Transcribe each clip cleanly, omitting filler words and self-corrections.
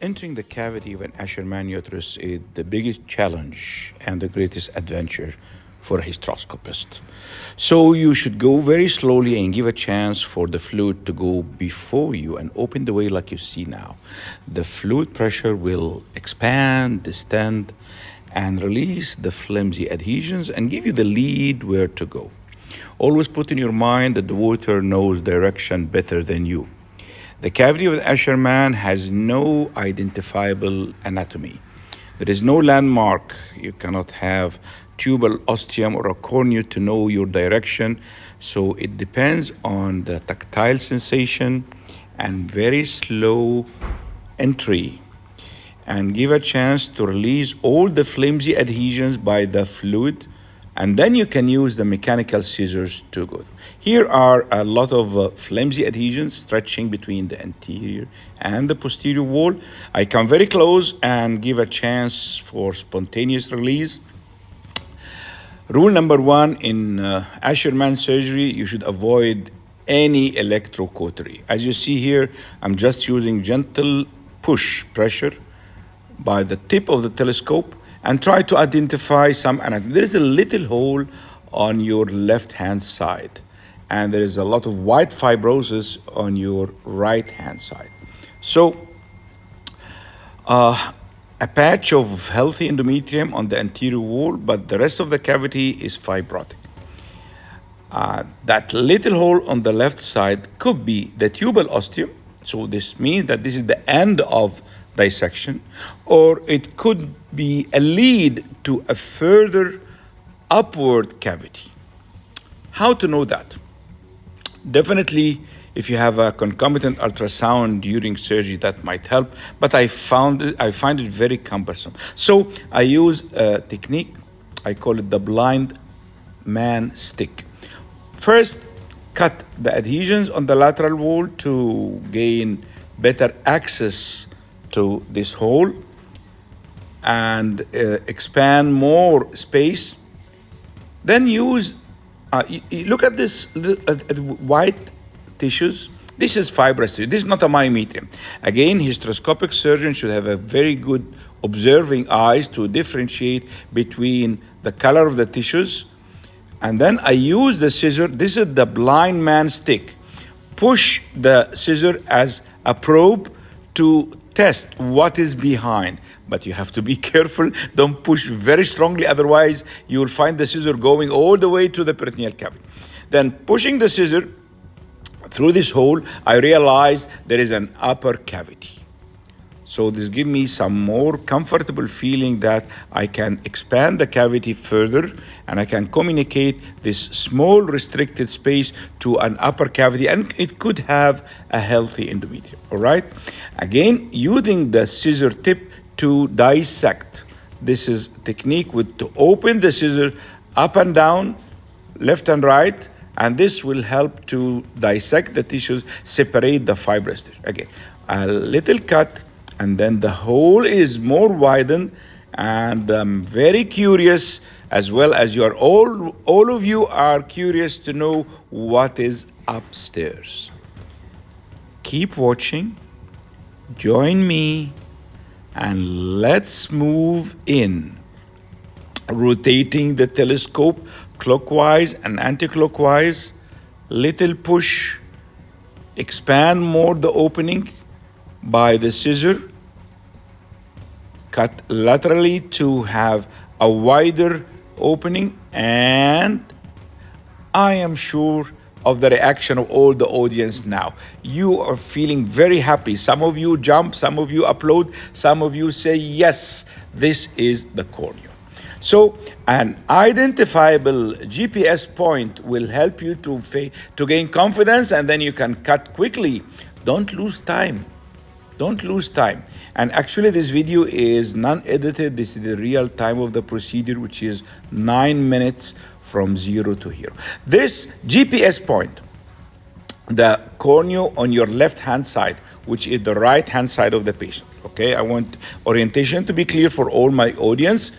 Entering the cavity of an Asherman uterus is the biggest challenge and the greatest adventure for a hysteroscopist. So you should go very slowly and give a chance for the fluid to go before you and open the way like you see now. The fluid pressure will expand, distend, and release the flimsy adhesions and give you the lead where to go. Always put in your mind that the water knows direction better than you. The cavity of the Asherman has no identifiable anatomy. There is no landmark. You cannot have tubal ostium or a cornea to know your direction. So it depends on the tactile sensation and very slow entry. And give a chance to release all the flimsy adhesions by the fluid. And then you can use the mechanical scissors to go. Here are a lot of flimsy adhesions stretching between the anterior and the posterior wall. I come very close and give a chance for spontaneous release. Rule number one in Asherman surgery, you should avoid any electrocautery. As you see here, I'm just using gentle push pressure by the tip of the telescope and try to identify some anatomy. There is a little hole on your left-hand side, and there is a lot of white fibrosis on your right-hand side. So, a patch of healthy endometrium on the anterior wall, but the rest of the cavity is fibrotic. That little hole on the left side could be the tubal ostium. So this means that this is the end of dissection, or it could be a lead to a further upward cavity. How to know that? Definitely, if you have a concomitant ultrasound during surgery, that might help, but I find it very cumbersome. So I use a technique, I call it the blind man stick. First, cut the adhesions on the lateral wall to gain better access to this hole and expand more space. Then use, look at this white tissues. This is fibrous tissue. This is not a myometrium. Again, hysteroscopic surgeons should have a very good observing eyes to differentiate between the color of the tissues. And then I use the scissor. This is the blind man stick. Push the scissor as a probe to test what is behind. But you have to be careful. Don't push very strongly. Otherwise, you will find the scissor going all the way to the peritoneal cavity. Then pushing the scissor through this hole, I realized there is an upper cavity. So this gives me some more comfortable feeling that I can expand the cavity further and I can communicate this small restricted space to an upper cavity, and it could have a healthy endometrium, all right? Again, using the scissor tip to dissect. This is technique to open the scissor up and down, left and right, and this will help to dissect the tissues, separate the fibrous tissue. Again, a little cut, and then the hole is more widened, and I'm very curious, as well as you are all of you are curious to know what is upstairs. Keep watching, join me, and let's move in, rotating the telescope clockwise and anti-clockwise. Little push, expand more the opening by the scissor, cut laterally to have a wider opening, and I am sure of the reaction of all the audience now. You are feeling very happy. Some of you jump, some of you applaud, some of you say, yes, this is the cornea. So an identifiable GPS point will help you to gain confidence, and then you can cut quickly. Don't lose time. Don't lose time. And actually this video is non-edited. This is the real time of the procedure, which is 9 minutes from 0 to hero. This GPS point, the cornea on your left-hand side, which is the right-hand side of the patient. Okay, I want orientation to be clear for all my audience,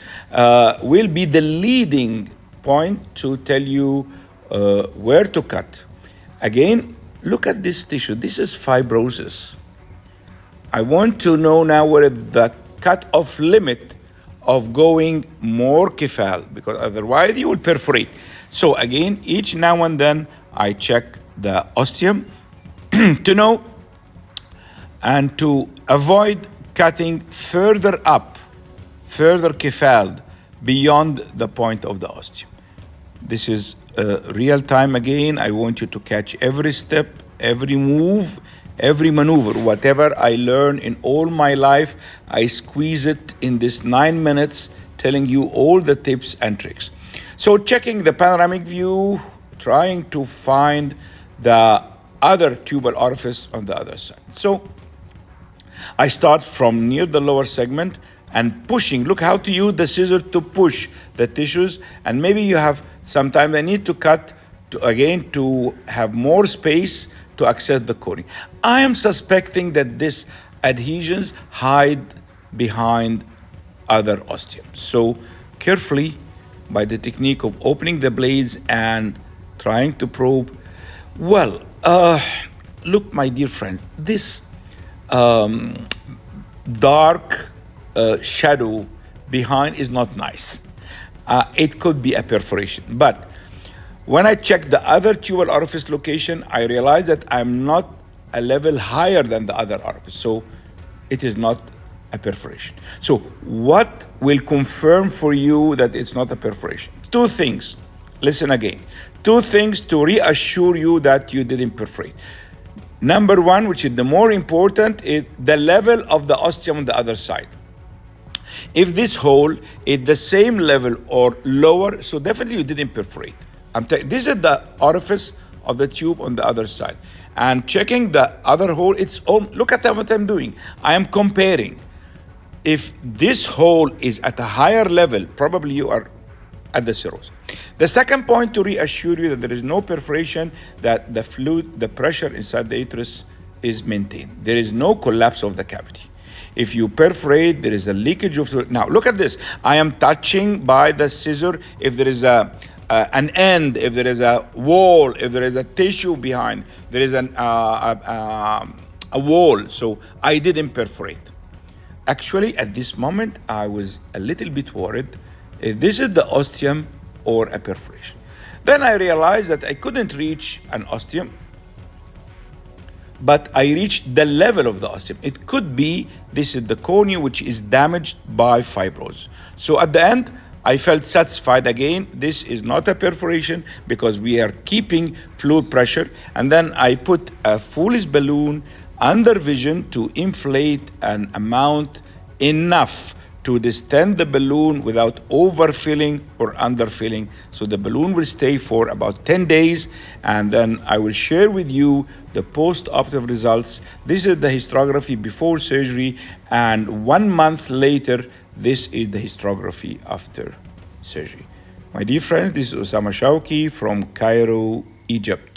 will be the leading point to tell you where to cut. Again, look at this tissue. This is fibrosis. I want to know now what is the cut-off limit of going more kefal, because otherwise you will perforate. So again, each now and then I check the ostium to know and to avoid cutting further up, further kefal beyond the point of the ostium. This is real time again. I want you to catch every step, every move, every maneuver. Whatever I learn in all my life, I squeeze it in this 9 minutes, telling you all the tips and tricks. So checking the panoramic view, trying to find the other tubal orifice on the other side. So I start from near the lower segment and pushing. Look how to use the scissor to push the tissues. And maybe you have sometimes I need to cut to have more space to access the cornea. I am suspecting that these adhesions hide behind other osteums. So carefully, by the technique of opening the blades and trying to probe. Well, look, my dear friends, this dark shadow behind is not nice. It could be a perforation. But when I check the other tubal orifice location, I realize that I'm not a level higher than the other orifice. So it is not a perforation. So what will confirm for you that it's not a perforation? Two things. Listen again. Two things to reassure you that you didn't perforate. Number one, which is the more important, is the level of the ostium on the other side. If this hole is the same level or lower, so definitely you didn't perforate. This is the orifice of the tube on the other side. And checking the other hole, look at what I'm doing. I am comparing. If this hole is at a higher level, probably you are at the cirrhosis. The second point to reassure you that there is no perforation, that the fluid, the pressure inside the uterus is maintained. There is no collapse of the cavity. If you perforate, there is a leakage of fluid. Now, look at this. I am touching by the scissor. If there is an end, if there is a wall, if there is a tissue behind, there is a wall. So I didn't perforate. Actually, at this moment, I was a little bit worried if this is the ostium or a perforation. Then I realized that I couldn't reach an ostium, but I reached the level of the ostium. It could be this is the cornea which is damaged by fibrosis. So at the end, I felt satisfied again. This is not a perforation because we are keeping fluid pressure. And then I put a foolish balloon under vision to inflate an amount enough to distend the balloon without overfilling or underfilling. So the balloon will stay for about 10 days, and then I will share with you the post-operative results. This is the histography before surgery, and 1 month later, this is the histography after surgery. My dear friends, this is Osama Shawki from Cairo, Egypt.